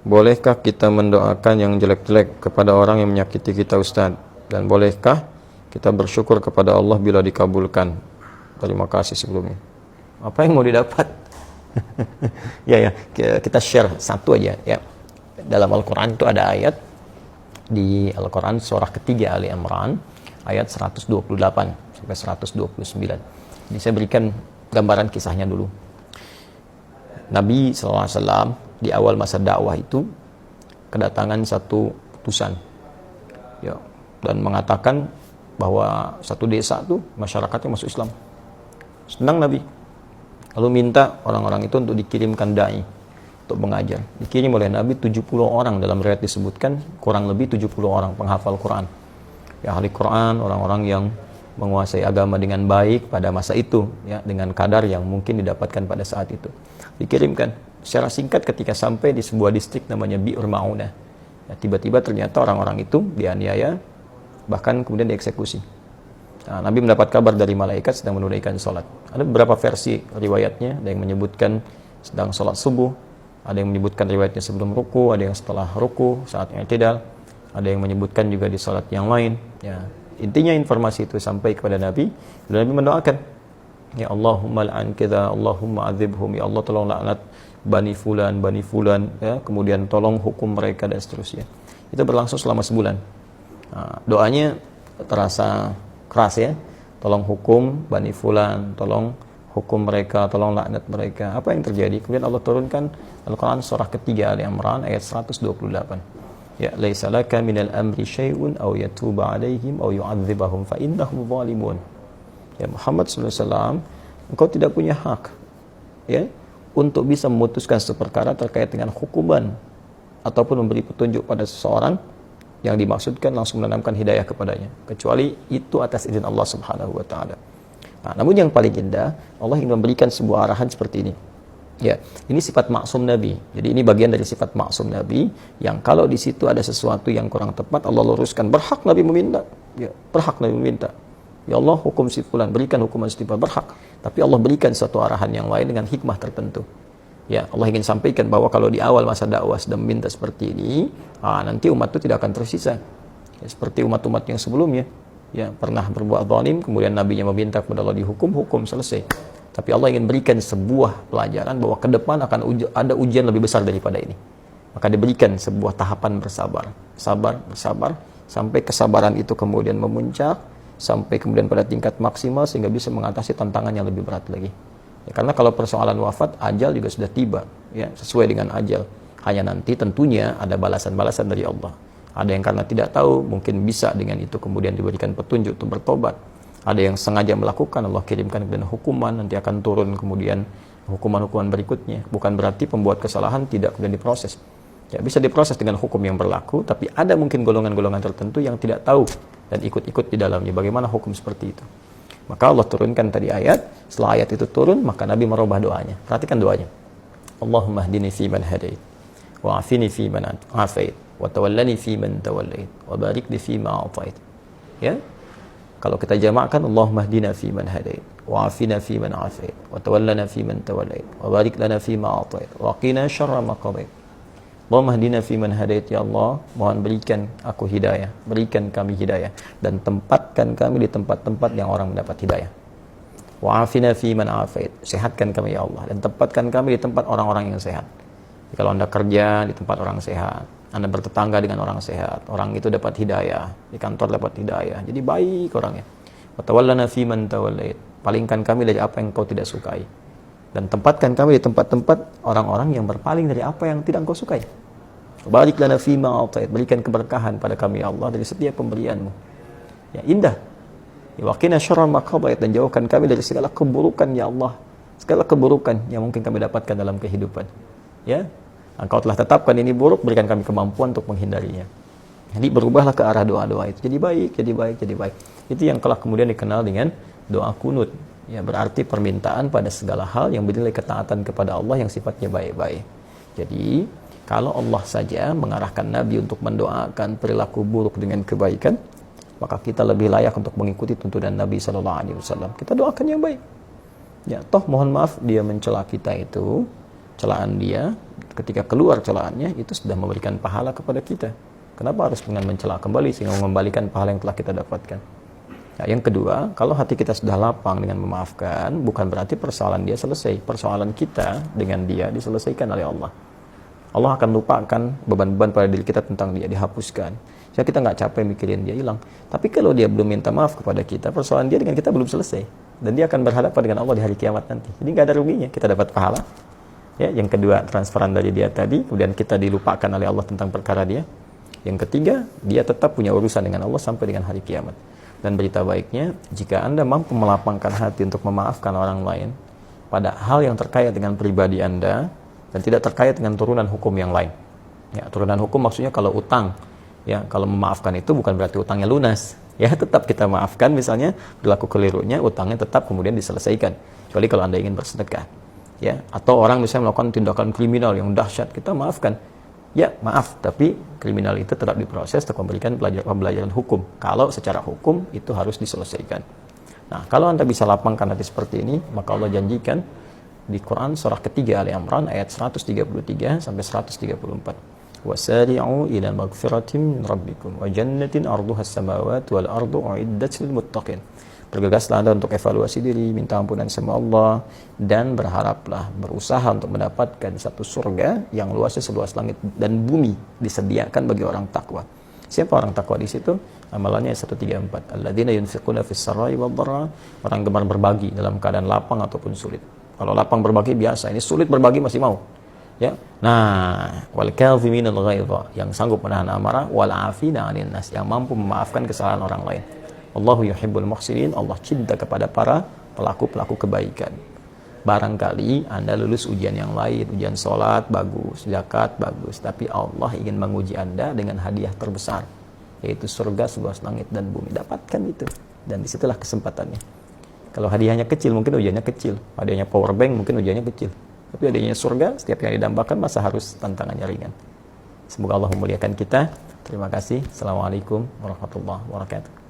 bolehkah kita mendoakan yang jelek-jelek kepada orang yang menyakiti kita Ustaz? Dan bolehkah kita bersyukur kepada Allah bila dikabulkan? Terima kasih sebelumnya. Apa yang mau didapat? Ya, kita share satu aja ya. Dalam Al-Quran itu ada ayat di Al-Quran surah ketiga Ali Imran ayat 128 sampai 129. Ini saya berikan gambaran kisahnya dulu. Nabi SAW di awal masa dakwah itu kedatangan satu utusan ya, dan mengatakan bahwa satu desa tuh masyarakatnya masuk Islam. Senang Nabi, lalu minta orang-orang itu untuk dikirimkan dai untuk mengajar. Dikirim oleh Nabi 70 orang, dalam riwayat disebutkan kurang lebih 70 orang penghafal Quran ya, ahli Quran, orang-orang yang menguasai agama dengan baik pada masa itu ya, dengan kadar yang mungkin didapatkan pada saat itu. Dikirimkan secara singkat ketika sampai di sebuah distrik namanya Bi'ur Ma'unah ya, tiba-tiba ternyata orang-orang itu dianiaya, bahkan kemudian dieksekusi. Nah, Nabi mendapat kabar dari malaikat sedang menunaikan sholat. Ada beberapa versi riwayatnya, ada yang menyebutkan sedang sholat subuh, ada yang menyebutkan riwayatnya sebelum ruku, ada yang setelah ruku saat i'tidal, ada yang menyebutkan juga di sholat yang lain ya. Intinya informasi itu sampai kepada Nabi, dan Nabi mendoakan, ya Allahumma la'an kita, Allahumma adzibhum, ya Allah tolong laknat Bani Fulan ya, kemudian tolong hukum mereka dan seterusnya. Itu berlangsung selama sebulan. Nah, doanya terasa keras ya, tolong hukum Bani Fulan, tolong hukum mereka, tolong laknat mereka. Apa yang terjadi? Kemudian Allah turunkan Al-Quran surah ketiga Ali Imran ayat 128. Ya laisa laka minal amri syai'un aw yatuba alaihim aw yu'adzibahum fa innahum zalimun. Ya Muhammad sallallahu alaihi wasallam, engkau tidak punya hak ya untuk bisa memutuskan suatu perkara terkait dengan hukuman ataupun memberi petunjuk pada seseorang yang dimaksudkan langsung menanamkan hidayah kepadanya, kecuali itu atas izin Allah Subhanahu wa taala. Nah, namun yang paling indah, Allah ingin memberikan sebuah arahan seperti ini. Ya, ini sifat maksum Nabi. Jadi ini bagian dari sifat maksum Nabi yang kalau di situ ada sesuatu yang kurang tepat, Allah luruskan. Berhak Nabi meminta. Ya, berhak Nabi meminta. Ya Allah, hukum si fulan, berikan hukuman si fulan, berhak. Tapi Allah berikan suatu arahan yang lain dengan hikmah tertentu. Ya, Allah ingin sampaikan bahwa kalau di awal masa dakwah sedang meminta seperti ini, nanti umat itu tidak akan tersisa. Ya, seperti umat-umat yang sebelumnya. Ya, pernah berbuat zalim, kemudian nabinya meminta kepada Allah dihukum, hukum selesai. Tapi Allah ingin berikan sebuah pelajaran bahwa ke depan akan ada ujian lebih besar daripada ini. Maka diberikan sebuah tahapan bersabar, bersabar, sampai kesabaran itu kemudian memuncak, sampai kemudian pada tingkat maksimal sehingga bisa mengatasi tantangan yang lebih berat lagi. Ya, karena kalau persoalan wafat, ajal juga sudah tiba, ya, sesuai dengan ajal. Hanya nanti tentunya ada balasan-balasan dari Allah. Ada yang karena tidak tahu, mungkin bisa dengan itu kemudian diberikan petunjuk untuk bertobat. Ada yang sengaja melakukan, Allah kirimkan kemudian hukuman, nanti akan turun kemudian hukuman-hukuman berikutnya. Bukan berarti pembuat kesalahan tidak kemudian diproses. Ya, bisa diproses dengan hukum yang berlaku, tapi ada mungkin golongan-golongan tertentu yang tidak tahu dan ikut-ikut di dalamnya. Bagaimana hukum seperti itu? Maka Allah turunkan tadi ayat, setelah ayat itu turun, maka Nabi merubah doanya. Perhatikan doanya. Allahumma hdini fi man hadait, wa afini fi man afait, wa tawallani fi man tawallait, wa barik li fi ma atait. Ya. Kalau kita jamakkan, Allahumma hdina fi man hadait, wa afina fi man afait, wa tawallana fi man tawallait, wa barik lana fi ma atait, wa qina syarra ma qadait. Allahumma hdina fi man hadait, ya Allah, mohon berikan aku hidayah, berikan kami hidayah, dan tempatkan kami di tempat-tempat yang orang mendapat hidayah. Wa afina fi man afait, sehatkan kami ya Allah, dan tempatkan kami di tempat orang-orang yang sehat. Jadi, kalau Anda kerja di tempat orang sehat, Anda bertetangga dengan orang sehat, orang itu dapat hidayah, di kantor dapat hidayah, jadi baik orangnya. Wa tawallana fi man tawallait, palingkan kami dari apa yang kau tidak sukai, dan tempatkan kami di tempat-tempat orang-orang yang berpaling dari apa yang tidak engkau sukai. Barik lana fi ma atait, berikan keberkahan pada kami ya Allah dari setiap pemberianmu. Ya, indah. Ya, wa qina syarra ma qadait, dan jauhkan kami dari segala keburukan ya Allah, segala keburukan yang mungkin kami dapatkan dalam kehidupan. Ya, Engkau telah tetapkan ini buruk, berikan kami kemampuan untuk menghindarinya. Jadi berubahlah ke arah doa-doa itu. Jadi baik, jadi baik, jadi baik. Itu yang telah kemudian dikenal dengan doa kunut. Ya, berarti permintaan pada segala hal yang bernilai ketaatan kepada Allah yang sifatnya baik-baik. Jadi, kalau Allah saja mengarahkan Nabi untuk mendoakan perilaku buruk dengan kebaikan, maka kita lebih layak untuk mengikuti tuntunan Nabi SAW. Kita doakan yang baik. Ya, toh mohon maaf dia mencela kita itu, celaan dia, ketika keluar celaannya, itu sudah memberikan pahala kepada kita. Kenapa harus dengan mencela kembali sehingga mengembalikan pahala yang telah kita dapatkan? Nah, yang kedua, kalau hati kita sudah lapang dengan memaafkan, bukan berarti persoalan dia selesai. Persoalan kita dengan dia diselesaikan oleh Allah. Allah akan lupakan beban-beban pada diri kita tentang dia, dihapuskan. Jadi kita nggak capek mikirin dia, hilang. Tapi kalau dia belum minta maaf kepada kita, persoalan dia dengan kita belum selesai. Dan dia akan berhadapan dengan Allah di hari kiamat nanti. Jadi nggak ada ruginya, kita dapat pahala. Ya, yang kedua, transferan dari dia tadi, kemudian kita dilupakan oleh Allah tentang perkara dia. Yang ketiga, dia tetap punya urusan dengan Allah sampai dengan hari kiamat. Dan berita baiknya, jika Anda mampu melapangkan hati untuk memaafkan orang lain pada hal yang terkait dengan pribadi Anda, dan tidak terkait dengan turunan hukum yang lain. Ya, turunan hukum maksudnya kalau utang, ya, kalau memaafkan itu bukan berarti utangnya lunas. Ya, tetap kita maafkan, misalnya berlaku kelirunya, utangnya tetap kemudian diselesaikan. Kecuali kalau Anda ingin bersedekah. Ya, atau orang misalnya melakukan tindakan kriminal yang dahsyat, kita maafkan. Ya, maaf, tapi kriminal itu tetap diproses untuk memberikan pembelajaran hukum. Kalau secara hukum itu harus diselesaikan. Nah, kalau Anda bisa lapangkan hati seperti ini, maka Allah janjikan di Quran surah ketiga Ali Imran ayat 133 sampai 134. Wasari'u ila magfiratin min rabbikum wa jannatin arduha as-samawati wal ardu uiddat lil muttaqin. Bergegaslah Anda untuk evaluasi diri, minta ampunan sama Allah, dan berharaplah, berusaha untuk mendapatkan satu surga yang luasnya seluas langit dan bumi, disediakan bagi orang takwa. Siapa orang takwa di situ? Amalannya 134. Alladzina yunfiquna fis sarai wad dharra, orang gemar berbagi dalam keadaan lapang ataupun sulit. Kalau lapang berbagi biasa, ini sulit berbagi masih mau. Ya. Nah, wal kadhiminal ghaidha, yang sanggup menahan amarah, wal 'afina 'anil nas, yang mampu memaafkan kesalahan orang lain. Allahu yuhibbul muhsinin, Allah cinta kepada para pelaku-pelaku kebaikan. Barangkali Anda lulus ujian yang lain, ujian sholat bagus, zakat bagus, tapi Allah ingin menguji Anda dengan hadiah terbesar, yaitu surga seluas langit dan bumi. Dapatkan itu, dan disitulah kesempatannya. Kalau hadiahnya kecil, mungkin ujiannya kecil. Hadiahnya power bank, mungkin ujiannya kecil. Tapi hadiahnya surga, setiap yang didambakan, masa harus tantangannya ringan. Semoga Allah memuliakan kita. Terima kasih. Assalamualaikum warahmatullahi wabarakatuh.